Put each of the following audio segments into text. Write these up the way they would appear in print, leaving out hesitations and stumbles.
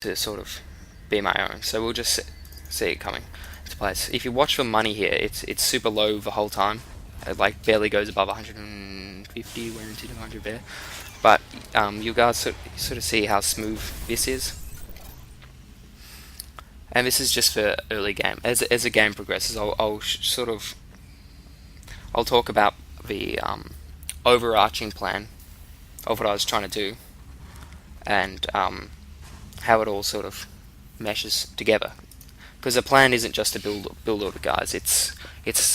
to sort of be my own. So we'll just see it coming into place. If you watch for money here, it's super low the whole time. It like barely goes above 150, went into 200 there. But you guys sort of see how smooth this is. And this is just for early game. As the game progresses, I'll talk about the overarching plan of what I was trying to do, and how it all sort of meshes together. Because the plan isn't just to build order, guys. It's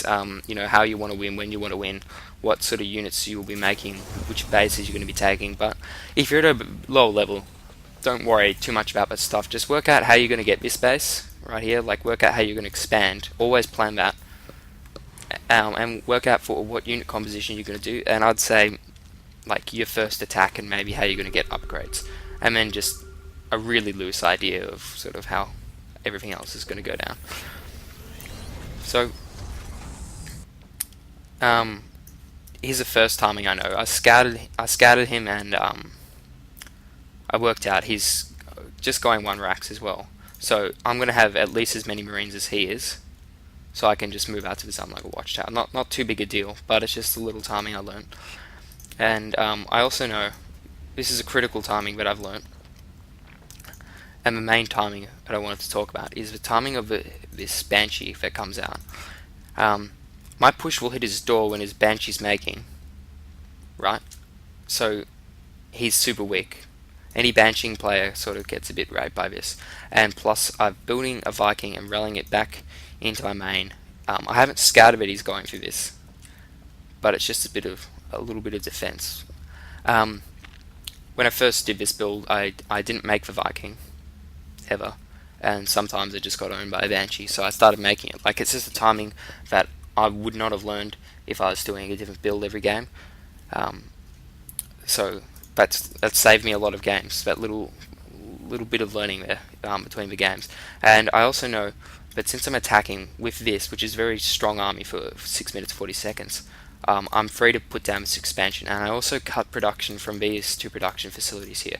how you want to win, when you want to win, what sort of units you will be making, which bases you're going to be taking. But if you're at a low level, don't worry too much about that stuff. Just work out how you're going to get this base right here. Like, work out how you're going to expand. Always plan that, and work out for what unit composition you're going to do. And I'd say like your first attack and maybe how you're going to get upgrades, and then just a really loose idea of sort of how everything else is going to go down. So here's the first timing I know. I scouted him, and I worked out he's just going 1 racks as well. So I'm going to have at least as many Marines as he is, so I can just move out to the zone like a watchtower. Not too big a deal, but it's just a little timing I learned. And I also know this is a critical timing that I've learned. And the main timing that I wanted to talk about is the timing of this Banshee that comes out. My push will hit his door when his Banshee's making, right? So he's super weak. Any Banshee player sort of gets a bit raped by this. And plus, I'm building a Viking and rallying it back into my main. I haven't scouted that he's going through this, but it's just a little bit of defense. When I first did this build, I didn't make the Viking ever, and sometimes it just got owned by a Banshee, so I started making it. Like, it's just a timing that I would not have learned if I was doing a different build every game. So that saved me a lot of games, that little bit of learning there between the games. And I also know that since I'm attacking with this, which is very strong army for 6 minutes 40 seconds, I'm free to put down this expansion, and I also cut production from these 2 production facilities here.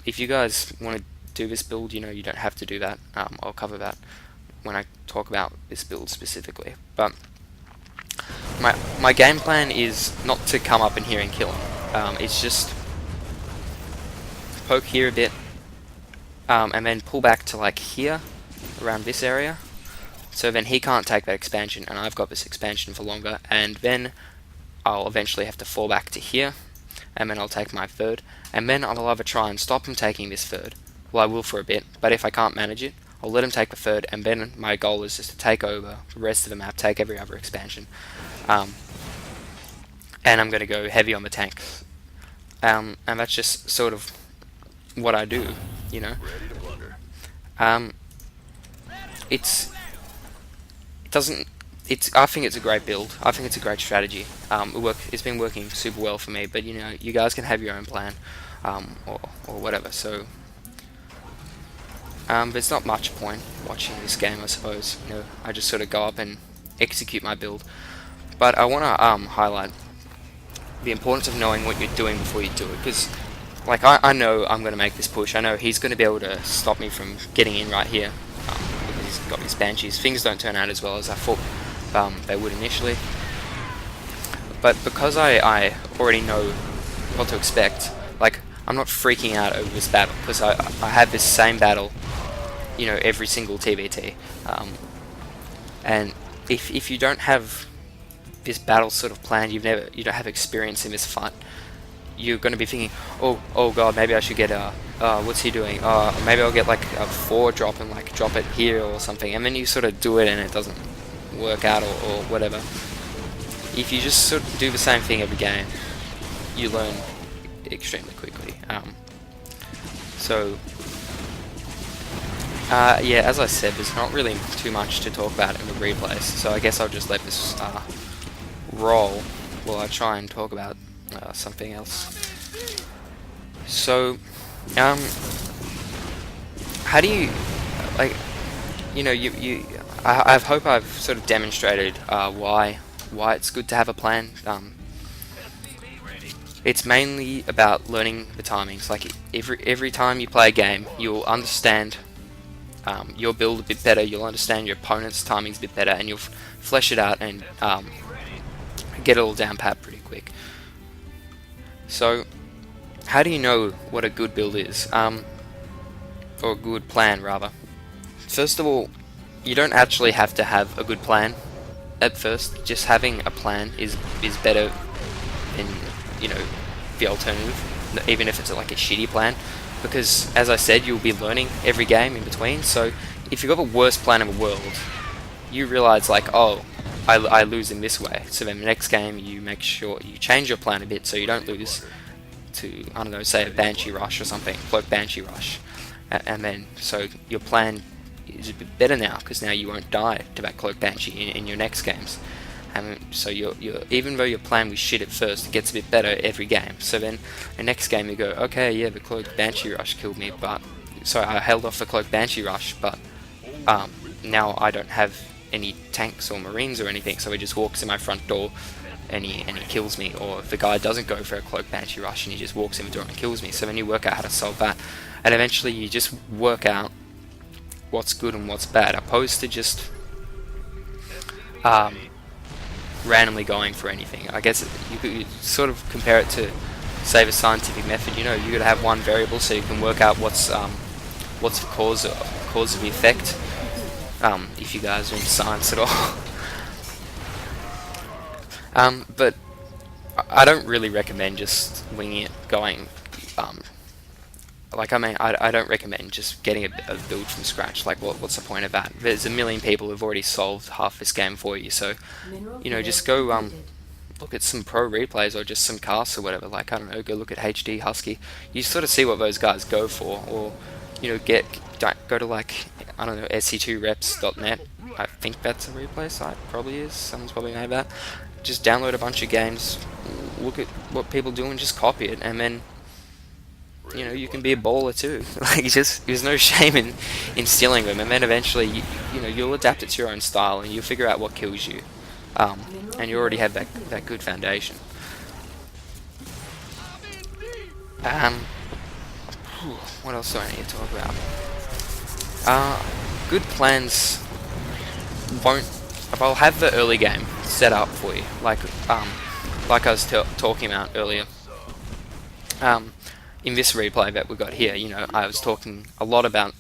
If you guys want to do this build, you don't have to do that. I'll cover that when I talk about this build specifically. But my game plan is not to come up in here and kill him. It's just poke here a bit, and then pull back to like here, around this area, so then he can't take that expansion, and I've got this expansion for longer, and then I'll eventually have to fall back to here, and then I'll take my third, and then I'll either try and stop him taking this third. Well, I will for a bit, but if I can't manage it, I'll let him take the third, and then my goal is just to take over the rest of the map, take every other expansion. And I'm going to go heavy on the tanks. And that's just sort of what I do, you know. I think it's a great build. I think it's a great strategy. It's been working super well for me, but you guys can have your own plan, or whatever. So there's not much point watching this game, I suppose. I just sort of go up and execute my build. But I want to highlight the importance of knowing what you're doing before you do it, because like I know I'm going to make this push. I know he's going to be able to stop me from getting in right here, because he's got his Banshees. Things don't turn out as well as I thought they would initially, but because I already know what to expect, like, I'm not freaking out over this battle, because I have this same battle every single TBT, and if you don't have this battle sort of planned, you don't have experience in this fight, you're going to be thinking, oh god, maybe I should get what's he doing? Maybe I'll get like a 4 drop and like drop it here or something, and then you sort of do it and it doesn't work out, or whatever. If you just sort of do the same thing every game, you learn extremely quickly. Yeah, as I said, there's not really too much to talk about in the replays, so I guess I'll just let this roll while I try and talk about something else. So, how do you, like, I hope I've sort of demonstrated why it's good to have a plan. It's mainly about learning the timings. Like every time you play a game, you'll understand your build a bit better. You'll understand your opponent's timings a bit better, and you'll flesh it out and get it all down pat pretty quick. So, how do you know what a good build is, or a good plan rather? First of all, you don't actually have to have a good plan at first. Just having a plan is better than, you know, the alternative, even if it's like a shitty plan, because as I said, you'll be learning every game in between. So if you've got the worst plan in the world, you realize like, oh, I lose in this way. So then the next game you make sure you change your plan a bit so you don't lose to, I don't know, say a Banshee Rush or something, Cloak Banshee Rush, and then so your plan is a bit better now because now you won't die to that Cloak Banshee in your next games. So you're even though your plan was shit at first, it gets a bit better every game. So then the next game you go, okay, yeah, the Cloak Banshee Rush killed me, but so I held off the Cloak Banshee Rush, but now I don't have any tanks or marines or anything, so he just walks in my front door and he kills me. Or if the guy doesn't go for a Cloak Banshee Rush and he just walks in the door and kills me. So then you work out how to solve that, and eventually you just work out what's good and what's bad, opposed to just randomly going for anything. I guess you could sort of compare it to, say, the scientific method. You know, you got to have one variable so you can work out what's the cause of the effect. If you guys are into science at all. But I don't really recommend just winging it, going. I don't recommend just getting a build from scratch. Like, what's the point of that? There's a million people who've already solved half this game for you. So, you know, just go look at some pro replays or just some casts or whatever. Like, I don't know, go look at HD Husky. You sort of see what those guys go for, or you know, go to like, I don't know, sc2reps.net. I think that's a replay site. Probably is. Someone's probably made that. Just download a bunch of games, look at what people do, and just copy it, and then, you know, you can be a bowler too. Like, just there's no shame in stealing them, and then eventually, you know, you'll adapt it to your own style, and you'll figure out what kills you, and you already have that good foundation. What else do I need to talk about? Good plans won't. I'll have the early game set up for you, like I was talking about earlier. In this replay that we got here, you know, I was talking a lot about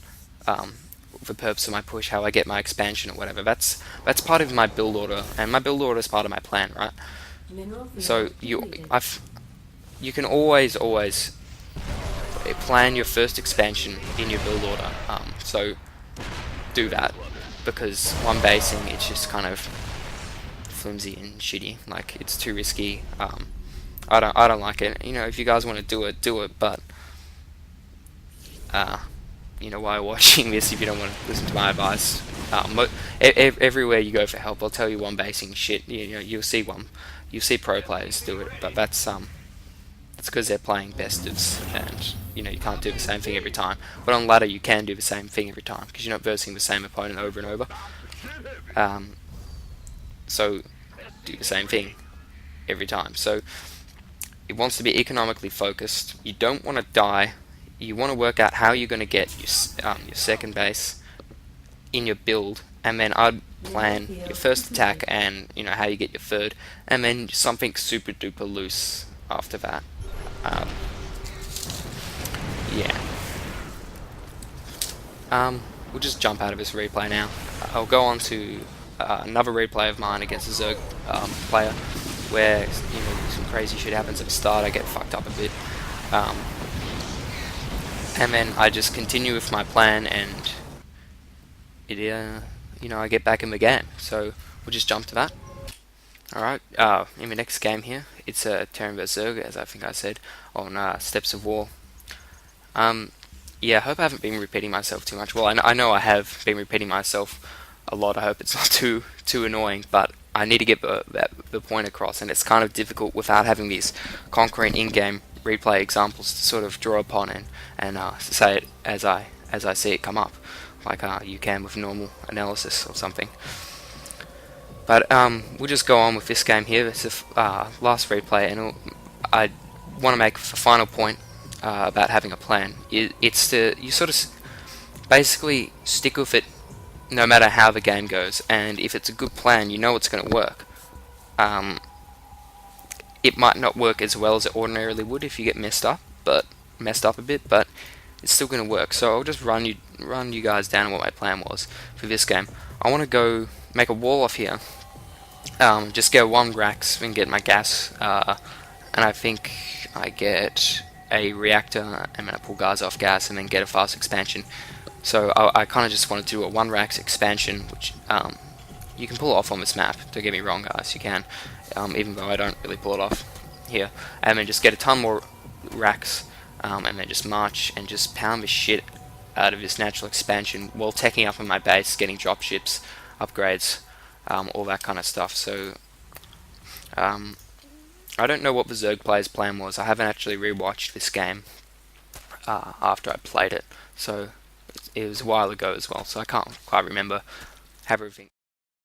the purpose of my push, how I get my expansion or whatever. That's part of my build order, and my build order is part of my plan, right? So you can always plan your first expansion in your build order. So do that, because one basing, it's just kind of flimsy and shitty. Like, it's too risky. I don't like it. You know, if you guys want to do it, but you know, while watching this, if you don't want to listen to my advice, everywhere you go for help, I'll tell you one basing shit. You know, you'll see pro players do it, but that's because they're playing bestives, and you know, you can't do the same thing every time. But on ladder, you can do the same thing every time, because you're not versing the same opponent over and over. So do the same thing every time. So it wants to be economically focused. You don't want to die. You want to work out how you're going to get your second base in your build, and then I'd plan your first attack, and you know, how you get your third, and then something super duper loose after that. Yeah. We'll just jump out of this replay now. I'll go on to another replay of mine against a Zerg player, where, you know, some crazy shit happens at the start. I get fucked up a bit, and then I just continue with my plan, and it you know, I get back in the game. So we'll just jump to that. Alright, in the next game here, it's Terran vs Zerg, as I think I said, on Steps of War. Yeah, I hope I haven't been repeating myself too much. Well, I know I have been repeating myself a lot. I hope it's not too annoying, but I need to get the point across, and it's kind of difficult without having these concrete in-game replay examples to sort of draw upon and say it as I see it come up, like you can with normal analysis or something. But we'll just go on with this game here. It's the last replay, and I want to make for final point about having a plan. It's to you sort of basically stick with it no matter how the game goes, and if it's a good plan, you know it's going to work. Um, it might not work as well as it ordinarily would if you get messed up a bit, but it's still going to work. So I'll just run you guys down what my plan was for this game. I want to go make a wall off here. Just get one racks and get my gas, and I think I get a reactor. I'm going to pull guys off gas and then get a fast expansion. So I kind of just want to do a one racks expansion, which you can pull off on this map. Don't get me wrong, guys, you can, even though I don't really pull it off here. And then just get a ton more racks, and then just march and just pound the shit out of this natural expansion while teching up on my base, getting dropships, upgrades, all that kind of stuff. So I don't know what the Zerg player's plan was. I haven't actually rewatched this game after I played it, so it was a while ago as well, so I can't quite remember how everything